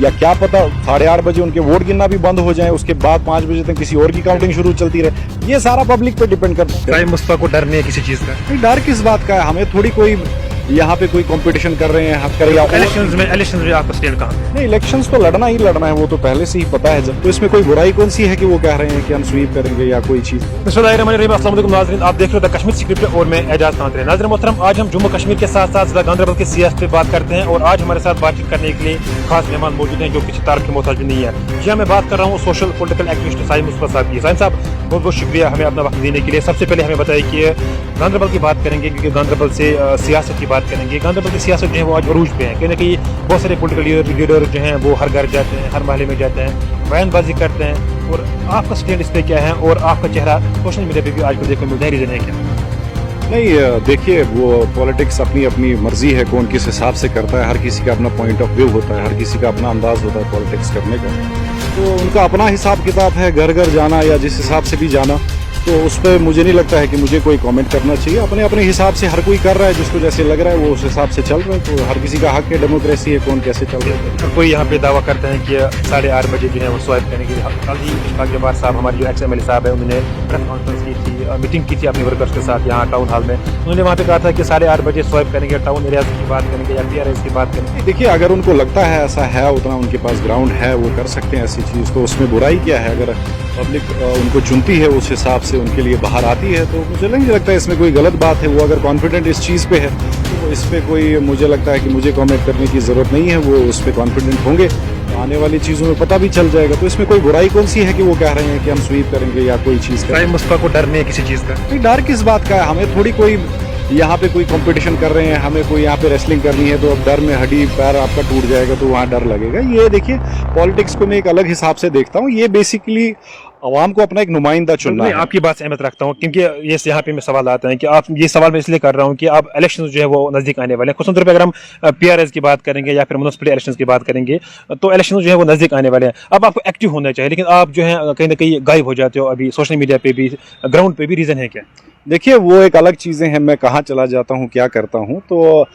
या क्या पता 8:30 बजे उनके वोट गिनना भी बंद हो जाए, उसके बाद 5 बजे तक किसी और की काउंटिंग शुरू चलती रहे। ये सारा पब्लिक पे डिपेंड करता है। मुस्तफा को डर नहीं है किसी चीज का? नहीं, डर किस बात का है, हमें थोड़ी कोई यहाँ पे कोई कंपटीशन कर रहे हैं हम कर या इलेक्शंस में आपका स्टैंड कहाँ? नहीं, इलेक्शंस तो लड़ना ही लड़ना है, वो तो पहले से ही पता है जब, तो इसमें कोई बुराई कौन सी है कि वो कह रहे हैं कि हम स्वीप करेंगे या कोई चीज। नाज़रीन, आप देख रहे हो द कश्मीर स्क्रिप्ट और मैं एजाज तांत्रे। नाज़रीन मोहतरम, आज हम जम्मू कश्मीर के साथ साथ गांधरबल की सियासत पे बात करते हैं और आज हमारे साथ बातचीत करने के लिए खास मेहमान मौजूद हैं जो किसी तारीफ की मोहताज भी नहीं है। जी, मैं बात कर रहा हूँ social political activist Sahib Mustafa साहब की। साहिब साहब, बहुत बहुत शुक्रिया हमें अपना वक्त देने के लिए। सबसे पहले हमें बताइए कि गांधरबल की बात करेंगे क्योंकि गांधरबल से सियासत की बात करेंगे। गांधरबल की सियासत जो है वो आज अरूज पे है, कहीं ना कहीं बहुत सारे पॉलिटिकल लीडर जो हैं वो हर घर जाते हैं, हर महल्ले में जाते हैं, बयानबाजी करते हैं। और आपका स्टैंड इस पर क्या है और आपका चेहरा सोशल मीडिया पे भी आजकल देखने को मिलता है, रीजन है क्या? नहीं, देखिए, वो पॉलिटिक्स अपनी अपनी मर्जी है, कौन किस हिसाब से करता है, हर किसी का अपना पॉइंट ऑफ व्यू होता है, हर किसी का अपना अंदाज होता है पॉलिटिक्स करने का। तो उनका अपना हिसाब किताब है, घर घर जाना या जिस हिसाब से भी जाना, तो उस पर मुझे नहीं लगता है कि मुझे कोई कमेंट करना चाहिए। अपने अपने हिसाब से हर कोई कर रहा है, जिसको जैसे लग रहा है वो उस हिसाब से चल रहे हैं, तो हर किसी का हक है, डेमोक्रेसी है, कौन कैसे चल रहा है। कोई यहाँ पे दावा करते हैं कि 8:30 बजे जो है वो स्वाइप करेंगे। कल ही इशफाक जब्बार साहब, हमारे जो XMLA साहब है, उन्होंने प्रेस कॉन्फ्रेंस की थी, मीटिंग की थी अपने वर्कर्स के साथ यहाँ टाउन हॉल में। उन्होंने वहाँ पे कहा था कि 8:30 बजे स्वाइप करेंगे, टाउन एरियाज की बात करेंगे या PRS की बात करेंगे। देखिए, अगर उनको लगता है ऐसा है, उतना उनके पास ग्राउंड है, वो कर सकते हैं ऐसी चीज़, तो उसमें बुराई क्या है? अगर पब्लिक उनको चुनती है, उस हिसाब से उनके लिए बाहर आती है, तो मुझे नहीं लगता है इसमें कोई गलत बात है। वो अगर कॉन्फिडेंट इस चीज़ पे है तो इस पे कोई, मुझे लगता है कि मुझे कमेंट करने की ज़रूरत नहीं है। वो उस पर कॉन्फिडेंट होंगे, आने वाली चीज़ों में पता भी चल जाएगा। तो इसमें कोई बुराई कौन सी है कि वो कह रहे हैं कि हम स्वीप करेंगे या कोई चीज़ करेंगे। मुस्तफा को डर नहीं है किसी चीज़ का? नहीं, डर किस बात का है, हमें थोड़ी कोई यहाँ पे कोई कंपटीशन कर रहे हैं, हमें कोई यहाँ पे रेसलिंग करनी है, तो अब डर में हड्डी पैर आपका टूट जाएगा तो वहाँ डर लगेगा। ये देखिए, पॉलिटिक्स को मैं एक अलग हिसाब से देखता हूँ। ये बेसिकली अवाम को अपना एक नुमाइंदा चुनना है। आपकी बात सहमत रखता हूँ क्योंकि ये यहाँ पे मैं सवाल आता है कि आप, ये सवाल मैं इसलिए कर रहा हूँ कि आप इलेक्शन जो है वो नज़दीक आने वाले हैं। खुसूस तौर पर अगर हम PRS की बात करेंगे या फिर म्युनिसिपल इलेक्शन की बात करेंगे तो इलेक्शन जो है वो नज़दीक आने वाले हैं। अब आपको एक्टिव होना चाहिए, लेकिन आप जो है कहीं ना कहीं गायब हो जाते हो अभी सोशल मीडिया पे भी, ग्राउंड पे भी। रीज़न है क्या? देखिए, वो एक अलग चीज़ें हैं, मैं कहाँ चला जाता हूँ, क्या करता हूँ, तो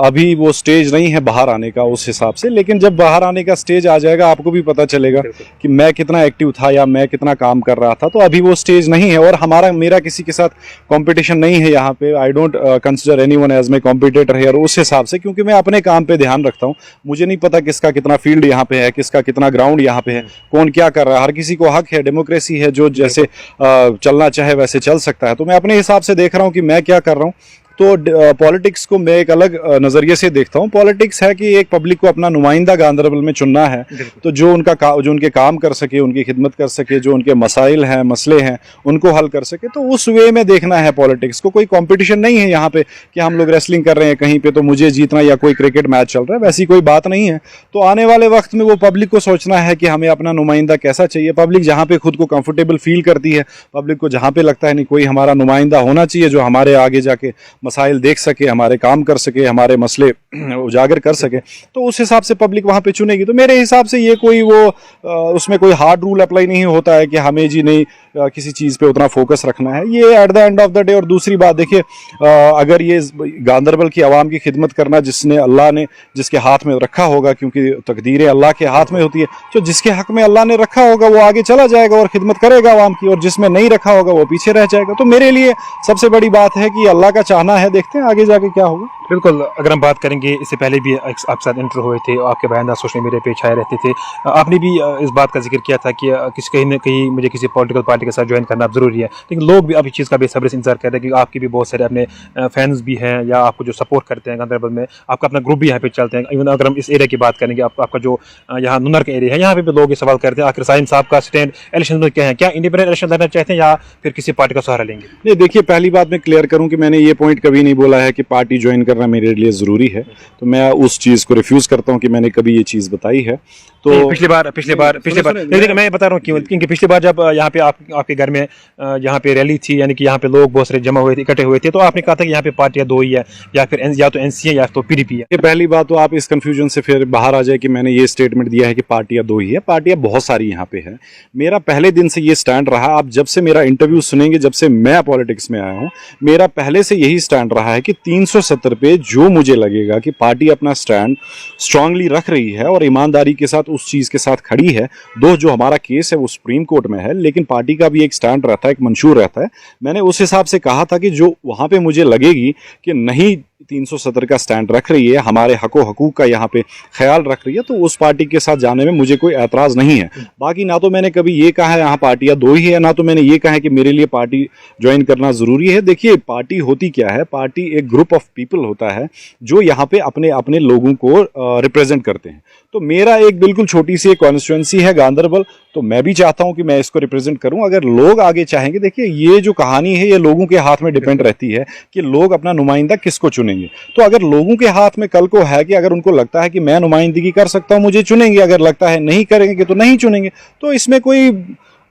अभी वो स्टेज नहीं है बाहर आने का उस हिसाब से। लेकिन जब बाहर आने का स्टेज आ जाएगा, आपको भी पता चलेगा कि मैं कितना एक्टिव था या मैं कितना काम कर रहा था। तो अभी वो स्टेज नहीं है और मेरा किसी के साथ कंपटीशन नहीं है यहाँ पे। I don't consider anyone as my competitor here उस हिसाब से, क्योंकि मैं अपने काम पे ध्यान रखता हूँ। मुझे नहीं पता किसका कितना फील्ड यहाँ पे है, किसका कितना ग्राउंड यहाँ पे है, कौन क्या कर रहा है। हर किसी को हक है, डेमोक्रेसी है, जो जैसे चलना चाहे वैसे चल सकता है। तो मैं अपने हिसाब से देख रहा हूँ कि मैं क्या कर रहा हूँ। तो पॉलिटिक्स को मैं एक अलग नज़रिए से देखता हूँ। पॉलिटिक्स है कि एक पब्लिक को अपना नुमाइंदा गांधरबल में चुनना है, तो जो उनके काम कर सके, उनकी खिदमत कर सके, जो उनके मसाइल हैं, मसले हैं, उनको हल कर सके, तो उस वे में देखना है पॉलिटिक्स को। कोई कंपटीशन नहीं है यहाँ पे कि हम लोग रेसलिंग कर रहे हैं कहीं पे तो मुझे जीतना, या कोई क्रिकेट मैच चल रहा है, वैसी कोई बात नहीं है। तो आने वाले वक्त में वो पब्लिक को सोचना है कि हमें अपना नुमाइंदा कैसा चाहिए। पब्लिक जहाँ पे खुद को कंफर्टेबल फील करती है, पब्लिक को जहाँ पे लगता है नहीं कोई हमारा नुमाइंदा होना चाहिए जो हमारे आगे जाके मसाइल देख सके, हमारे काम कर सके, हमारे मसले उजागर कर सके, तो उस हिसाब से पब्लिक वहाँ पे चुनेगी। तो मेरे हिसाब से ये कोई उसमें कोई हार्ड रूल अप्लाई नहीं होता है कि हमें जी नहीं किसी चीज़ पे उतना फोकस रखना है। ये at the end of the day. और दूसरी बात देखिए, अगर ये गांधरबल की आवाम की खिदमत करना जिसने अल्लाह ने जिसके हाथ में रखा होगा, क्योंकि तकदीरें अल्लाह के हाथ में होती है, तो जिसके हक में अल्लाह ने रखा होगा वो आगे चला जाएगा और खिदमत करेगा आवाम की, और जिसमें नहीं रखा होगा वो पीछे रह जाएगा। तो मेरे लिए सबसे बड़ी बात है कि अल्लाह का चाहना है, देखते हैं आगे जाके क्या होगा। बिल्कुल, अगर हम बात करेंगे, इससे पहले भी आपके साथ इंटरव्यू हुए थे, आपके बयान सोशल मीडिया पे छाए रहते थे। आपने भी इस बात का जिक्र किया था कि कहीं ना कहीं मुझे किसी पॉलिटिकल पार्टी के साथ ज्वाइन करना ज़रूरी है। लेकिन लोग भी अभी चीज़ का बेसब्री से इंतजार कर रहे हैं कि आपके भी बहुत सारे अपने फैंस भी हैं या आपको जो सपोर्ट करते हैं गांधरबल में, आपका अपना ग्रुप भी यहाँ पे चलते हैं। इवन अगर हम इस एरिया की बात करेंगे, आपका जो यहाँ नुनर का एरिया है, यहाँ पे भी लोग ये सवाल करते हैं आखिर साहिम साहब का स्टैंड इलेक्शन में क्या है, क्या इंडिपेंडेंट इलेक्शन लड़ना चाहते हैं या फिर किसी पार्टी का सहारा लेंगे? नहीं, देखिए, पहली बात मैं क्लियर करूं कि मैंने ये पॉइंट कभी नहीं बोला है कि पार्टी ज्वाइन करना मेरे लिए ज़रूरी है। तो मैं उस चीज़ को रिफ्यूज़ करता हूं कि मैंने कभी ये चीज़ बताई है। तो पिछली बार देखिए मैं बता रहा हूँ क्यों, क्योंकि पिछली बार जब यहाँ पे आपके घर में यहाँ पे रैली थी, यानी कि यहाँ पे लोग बहुत सारे जमा हुए थे, इकट्ठे हुए थे, तो आपने कहा था कि यहाँ पे पार्टियां दो ही है, या फिर या तो एनसी है या तो पीडीपी है। ये पहली बात तो आप इस कंफ्यूजन से फिर बाहर आ जाए कि मैंने ये स्टेटमेंट दिया है कि पार्टियां दो ही है। पार्टियां बहुत सारी यहाँ पे है। मेरा पहले दिन से ये स्टैंड रहा, आप जब से मेरा इंटरव्यू सुनेंगे, जब से मैं पॉलिटिक्स में आया हूँ, मेरा पहले से यही स्टैंड रहा है कि 370 पे जो मुझे लगेगा कि पार्टी अपना स्टैंड स्ट्रांगली रख रही है और ईमानदारी के साथ उस चीज़ के साथ खड़ी है, दो जो हमारा केस है वो सुप्रीम कोर्ट में है, लेकिन पार्टी का भी एक स्टैंड रहता है, एक मंशूर रहता है। मैंने उस हिसाब से कहा था कि जो वहाँ पे मुझे लगेगी कि नहीं 370 का स्टैंड रख रही है, हमारे हकूक का यहाँ पे ख्याल रख रही है, तो उस पार्टी के साथ जाने में मुझे कोई ऐतराज़ नहीं है। बाकी ना तो मैंने कभी ये कहा है यहाँ पार्टियाँ दो ही है, ना तो मैंने ये कहा है कि मेरे लिए पार्टी ज्वाइन करना ज़रूरी है। देखिए पार्टी होती क्या है, पार्टी एक ग्रुप ऑफ पीपल होता है जो यहाँ पे अपने अपने लोगों को रिप्रेजेंट करते हैं। तो मेरा एक बिल्कुल छोटी सी एक कॉन्स्टिट्यूंसी है गांधरबल, तो मैं भी चाहता हूं कि मैं इसको रिप्रेजेंट करूं। अगर लोग आगे चाहेंगे, देखिए ये जो कहानी है ये लोगों के हाथ में डिपेंड रहती है कि लोग अपना नुमाइंदा किसको चुनेंगे। तो अगर लोगों के हाथ में कल को है कि अगर उनको लगता है कि मैं नुमाइंदगी कर सकता हूं, मुझे चुनेंगे, अगर लगता है नहीं करेंगे तो नहीं चुनेंगे। तो इसमें कोई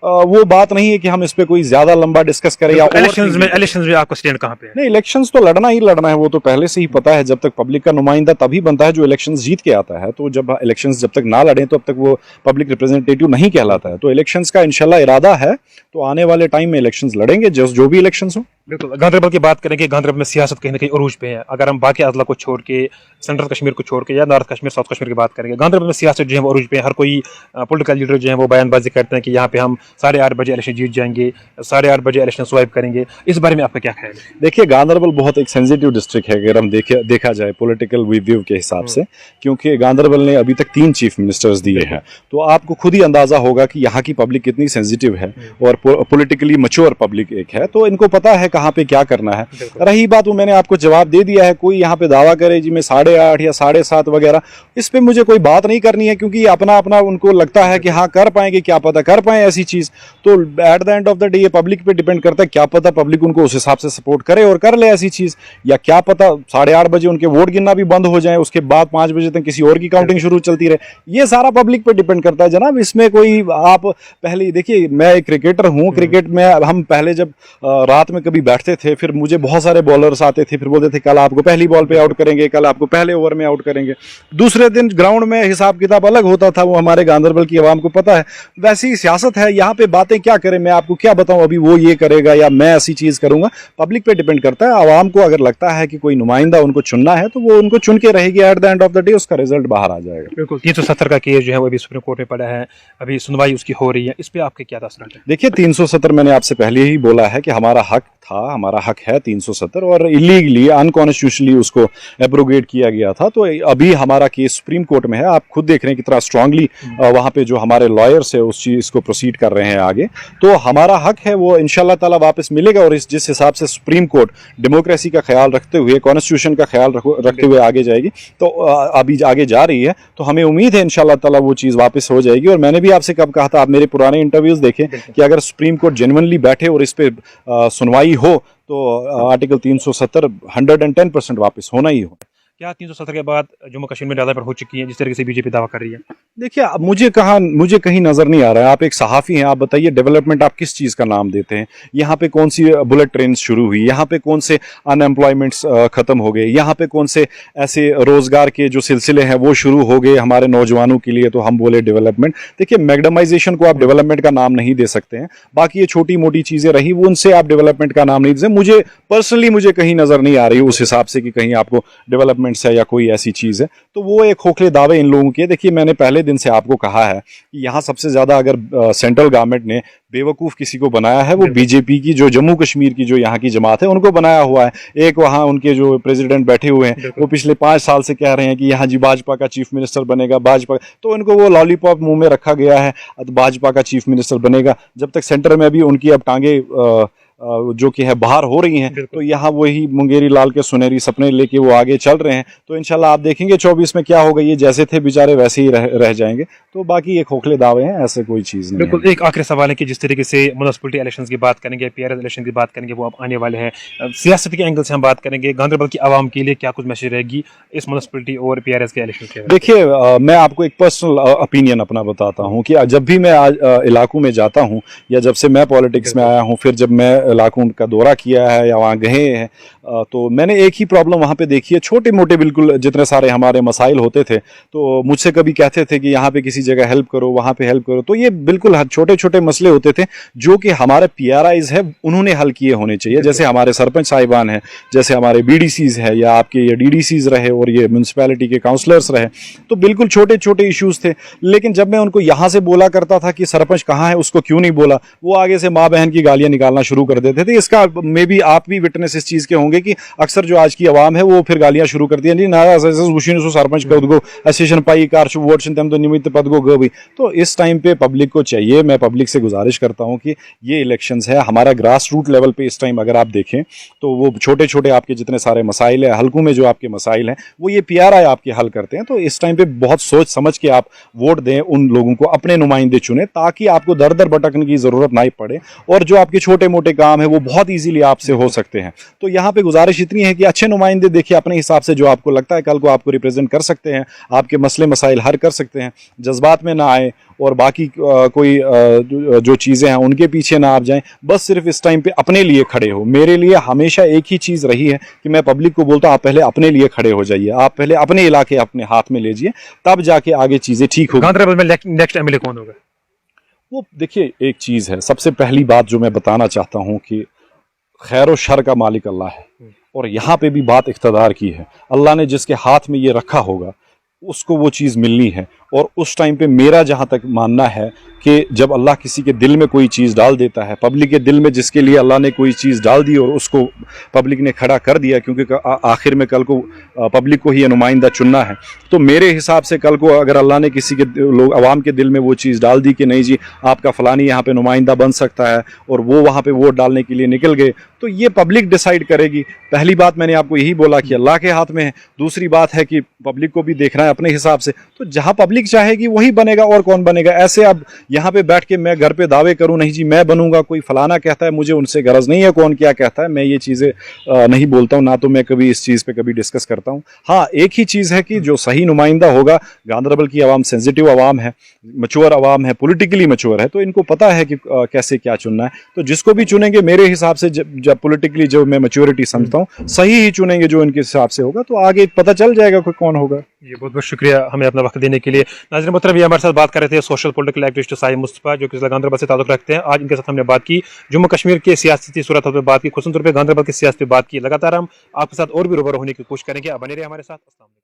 वो बात नहीं है कि हम इस पे कोई ज्यादा लंबा डिस्कस करें। या इलेक्शंस में आपका स्टैंड कहां पे है? नहीं, इलेक्शंस तो लड़ना ही लड़ना है, वो तो पहले से ही पता है। जब तक पब्लिक का नुमाइंदा तभी बनता है जो इलेक्शंस जीत के आता है। तो जब इलेक्शंस जब तक ना लड़े तो अब तक वो पब्लिक रिप्रेजेंटेटिव नहीं कहलाता है। तो इलेक्शंस का इंशाल्लाह इरादा है, तो आने वाले टाइम में इलेक्शंस लड़ेंगे, जो भी इलेक्शंस हो। बिल्कुल। गांधरबल की बात करेंगे, गांधरबल में सियासत कहीं ना कहीं अरूज पे है। अगर हम बाकी अजला को छोड़ के, सेंट्रल कश्मीर को छोड़ के या नॉर्थ कश्मीर साउथ कश्मीर की बात करेंगे, गांधरबल में सियासत जो है वो अरूज पे है। हर कोई पॉलिटिकल लीडर जो है वो बयानबाजी करते हैं कि यहाँ पे हम 8:30 बजे इलेक्शन जीत जाएंगे, 8:30 बजे इलेक्शन स्वाइप करेंगे। इस बारे में आपका क्या ख्याल है? देखिए गांधरबल बहुत एक सेंसिटिव डिस्ट्रिक्ट है अगर हम देखा जाए पॉलिटिकल व्यू के हिसाब से, क्योंकि गांधरबल ने अभी तक 3 चीफ मिनिस्टर्स दिए हैं। तो आपको खुद ही अंदाजा होगा कि यहाँ की पब्लिक कितनी सेंसिटिव है और पॉलिटिकली मैच्योर पब्लिक एक है। तो इनको पता है कहाँ पे क्या करना है। रही बात, वो मैंने आपको जवाब दे दिया है। कोई यहाँ पे दावा करे जी मैं 8:30 या 7:30 वगैरह, इस पे मुझे कोई बात नहीं करनी है, क्योंकि अपना अपना उनको लगता है कि हाँ कर पाएंगे, क्या पता कर पाए ऐसी चीज। तो at the end of the day ये पब्लिक पे डिपेंड करता है, क्या पता पब्लिक उनको उस हिसाब से सपोर्ट करे और कर ले ऐसी चीज, या क्या पता 8:30 बजे उनके वोट गिनना भी बंद हो जाए, उसके बाद 5 बजे तक किसी और की काउंटिंग शुरू चलती रहे। ये सारा पब्लिक पे डिपेंड करता है जनाब। इसमें कोई आप पहले देखिए, मैं एक क्रिकेटर हूँ, क्रिकेट में हम पहले जब रात में कभी बैठते थे, फिर मुझे बहुत सारे बॉलर्स आते थे, फिर बोलते थे कल आपको पहली बॉल पे आउट करेंगे, कल आपको पहले ओवर में आउट करेंगे। दूसरे दिन ग्राउंड में हिसाब किताब अलग होता था, वो हमारे गांधरबल की आवाम को पता है। वैसी सियासत है यहाँ पे, बातें क्या करें, मैं आपको क्या बताऊं अभी वो ये करेगा या मैं ऐसी चीज करूंगा। पब्लिक पे डिपेंड करता है। आवाम को अगर लगता है कि कोई नुमाइंदा उनको चुनना है तो वो उनको चुन के रहेगी। At the end of the day उसका रिजल्ट बाहर आ जाएगा। बिल्कुल। 370 का केस जो है वो अभी सुप्रीम कोर्ट में पड़ा है, अभी सुनवाई उसकी हो रही है, इस पे आपके क्या तासुरात है? देखिए 370 मैंने आपसे पहले ही बोला है कि हमारा हक था, हमारा हक है 370, और इलीगली अनकॉन्स्टिट्यूशनली उसको एब्रोगेट किया गया था। तो अभी हमारा केस सुप्रीम कोर्ट में है। आप खुद देख रहे हैं कितना स्ट्रांगली वहां पे जो हमारे लॉयर्स है उस चीज को प्रोसीड कर रहे हैं आगे। तो हमारा हक है वो इंशाल्लाह ताला वापस मिलेगा। और जिस हिसाब से सुप्रीम कोर्ट डेमोक्रेसी का ख्याल रखते हुए, कॉन्स्टिट्यूशन का ख्याल रखते हुए आगे जाएगी, तो अभी आगे जा रही है, तो हमें उम्मीद है इंशाल्लाह ताला वो चीज वापस हो जाएगी। और मैंने भी आपसे कब कहा था, आप मेरे पुराने इंटरव्यूज देखें कि अगर सुप्रीम कोर्ट जेन्युइनली बैठे और इस पे सुनवाई हो तो आर्टिकल 370 110% वापस होना ही हो। क्या 370 के बाद जम्मू कश्मीर में डेवलपमेंट हो चुकी है जिस तरीके से बीजेपी दावा कर रही है? देखिए अब मुझे कहीं नजर नहीं आ रहा है। आप एक सहाफ़ी हैं, आप बताइए डेवलपमेंट आप किस चीज़ का नाम देते हैं? यहाँ पे कौन सी बुलेट ट्रेन शुरू हुई? यहाँ पे कौन से अनएम्प्लॉयमेंट्स खत्म हो गए? यहाँ पे कौन से ऐसे रोजगार के जो सिलसिले हैं वो शुरू हो गए हमारे नौजवानों के लिए, तो हम बोले डेवलपमेंट? देखिए मैग्डमाइजेशन को आप डेवलपमेंट का नाम नहीं दे सकते हैं। बाकी ये छोटी मोटी चीज़ें रही, वो उनसे आप डेवलपमेंट का नाम नहीं दे। मुझे पर्सनली मुझे कहीं नजर नहीं आ रही उस हिसाब से कि कहीं आपको डेवलपमेंट है या कोई ऐसी चीज है। तो वो एक खोखले दावे इन लोगों के। देखिए मैंने पहले दिन से आपको कहा है कि यहाँ सबसे ज्यादा अगर सेंट्रल गवर्नमेंट ने बेवकूफ किसी को बनाया है वो बीजेपी की, जो जम्मू कश्मीर की जो यहाँ की जमात है उनको बनाया हुआ है। एक वहाँ उनके जो प्रेसिडेंट बैठे हुए हैं वो पिछले 5 साल से कह रहे हैं कि यहाँ जी भाजपा का चीफ मिनिस्टर बनेगा, भाजपा, तो उनको वो लॉलीपॉप मुंह में रखा गया है, भाजपा का चीफ मिनिस्टर बनेगा। जब तक सेंटर में अभी उनकी अब टांगे जो कि है बाहर हो रही हैं, तो यहाँ वही मुंगेरी लाल के सुनहरी सपने लेके वो आगे चल रहे हैं। तो इंशाल्लाह आप देखेंगे 24 में क्या होगा, ये जैसे थे बेचारे वैसे ही रह जाएंगे। तो बाकी ये खोखले दावे हैं, ऐसे कोई चीज़ नहीं है। बिल्कुल, एक आखिरी सवाल है कि जिस तरीके से म्युनिसिपैलिटी इलेक्शंस की बात करेंगे, पीआरएस इलेक्शन की बात करेंगे, वो अब आने वाले हैं, सियासत के एंगल से हम बात करेंगे, गांधरबल की आवाम के लिए क्या कुछ मैसेज रहेगी इस म्युनिसिपैलिटी और पीआरएस के इलेक्शन के? देखिए, मैं आपको एक पर्सनल ओपिनियन अपना बताता हूँ कि जब भी मैं आज इलाकों में जाता हूँ, या जब से मैं पॉलिटिक्स में आया हूँ, फिर जब मैं इलाकों का दौरा किया है या वहाँ गए हैं, तो मैंने एक ही प्रॉब्लम वहाँ पे देखी है। छोटे मोटे बिल्कुल जितने सारे हमारे मसाइल होते थे, तो मुझसे कभी कहते थे कि यहाँ पे किसी जगह हेल्प करो, वहाँ पे हेल्प करो, तो ये बिल्कुल छोटे छोटे मसले होते थे जो कि हमारे पीआरआईज है उन्होंने हल किए होने चाहिए। जैसे हमारे सरपंच साहिबान हैं, जैसे हमारे बीडीसीज है, या आपके ये डीडीसीज रहे और ये म्यूनसिपैलिटी के काउंसलर्स रहे, तो बिल्कुल छोटे छोटे इश्यूज थे। लेकिन जब मैं उनको यहाँ से बोला करता था कि सरपंच कहाँ है, उसको क्यों नहीं बोला, वो आगे से माँ बहन की गालियाँ निकालना शुरू कर देते थे। इसका मे बी आप भी विटनेस इस चीज़ के होंगे कि अक्सर जो आज की आवाम है वो फिर गालियां शुरू कर दी, सरपंच एसोसिएशन पाई कार वोट तो निमित्त पद को गई। तो इस टाइम पे पब्लिक को चाहिए, मैं पब्लिक से गुजारिश करता हूं कि ये इलेक्शंस है हमारा ग्रास रूट लेवल पे। इस टाइम अगर आप देखें तो वो छोटे छोटे आपके जितने सारे मसाइल है, हल्कों में जो आपके मसाइल हैं, वो ये पीआरआई आपके हल करते हैं। तो इस टाइम पे बहुत सोच समझ के आप वोट दें, उन लोगों को अपने नुमाइंदे चुने, ताकि आपको दर दर भटकने की जरूरत नहीं पड़े, और जो आपके छोटे मोटे काम है वो बहुत ईजिली आपसे हो सकते हैं। तो यहाँ पे गुजारिश इतनी है कि अच्छे नुमाइंदे देखिए अपने हिसाब से, जो आपको लगता है कल को आपको रिप्रेजेंट कर सकते हैं, आपके मसले मसाइल हल कर सकते हैं, जज्बात में ना आए, और बाकी कोई जो चीज़ें हैं उनके पीछे ना आप जाएं। बस सिर्फ इस टाइम पे अपने लिए खड़े हो। मेरे लिए हमेशा एक ही चीज़ रही है कि मैं पब्लिक को बोलता हूं, आप पहले अपने लिए खड़े हो जाइए, आप पहले अपने इलाके अपने हाथ में लीजिए, तब जाके आगे चीज़ें ठीक होगी। गांधरबल में नेक्स्ट एमएलए कौन होगा? वो देखिए, एक चीज़ है, सबसे पहली बात जो मैं बताना चाहता हूँ कि खैर और शर का मालिक अल्लाह है, और यहाँ पे भी बात इख्तदार की है। अल्लाह ने जिसके हाथ में ये रखा होगा उसको वो चीज़ मिलनी है। और उस टाइम पे मेरा जहाँ तक मानना है कि जब अल्लाह किसी के दिल में कोई चीज़ डाल देता है, पब्लिक के दिल में जिसके लिए अल्लाह ने कोई चीज़ डाल दी और उसको पब्लिक ने खड़ा कर दिया, क्योंकि आखिर में कल को पब्लिक को ही नुमाइंदा चुनना है। तो मेरे हिसाब से कल को अगर अल्लाह ने किसी के लोग अवाम के दिल में वो चीज़ डाल दी कि नहीं जी आपका फ़लानी यहाँ पे नुमाइंदा बन सकता है, और वो वहाँ पे वोट डालने के लिए निकल गए, तो ये पब्लिक डिसाइड करेगी। पहली बात मैंने आपको यही बोला कि अल्लाह के हाथ में है। दूसरी बात है कि पब्लिक को भी देखना है अपने हिसाब से, तो जहाँ पब्लिक चाहेगी वही बनेगा, और कौन बनेगा। ऐसे अब यहाँ पे बैठ के मैं घर पे दावे करूँ नहीं जी मैं बनूंगा, कोई फलाना कहता है, मुझे उनसे गरज नहीं है कौन क्या कहता है, मैं ये चीज़ें नहीं बोलता हूँ, ना तो मैं कभी इस चीज़ पे कभी डिस्कस करता हूँ। हाँ, एक ही चीज़ है कि जो सही नुमाइंदा होगा, गांधरबल की आवाम सेंसिटिव आवाम है, मच्योर आवाम है, पॉलिटिकली मच्योर है, तो इनको पता है कि कैसे क्या चुनना है। तो जिसको भी चुनेंगे मेरे हिसाब से, जब पॉलिटिकली जो मैं मैच्योरिटी समझता हूँ, सही ही चुनेंगे जो इनके हिसाब से होगा, तो आगे पता चल जाएगा कोई कौन होगा। ये बहुत बहुत शुक्रिया हमें अपना वक्त देने के लिए। नाज़रीन मोहतरम, ये हमारे साथ बात कर रहे थे social political activist Sahib Mustafa, जो कि जिला गांधरबल से ताल्लुक रखते हैं। आज इनके साथ हमने बात की, जम्मू कश्मीर के सियासती सूरत हाल पे बात की, खुसूसन तौर पर गांधरबल की सियासत पे बात की। लगातार हम आपके साथ और भी रूबरू होने की कोशिश करेंगे। आप बने रहिए हमारे साथ। अस्सलाम वालेकुम।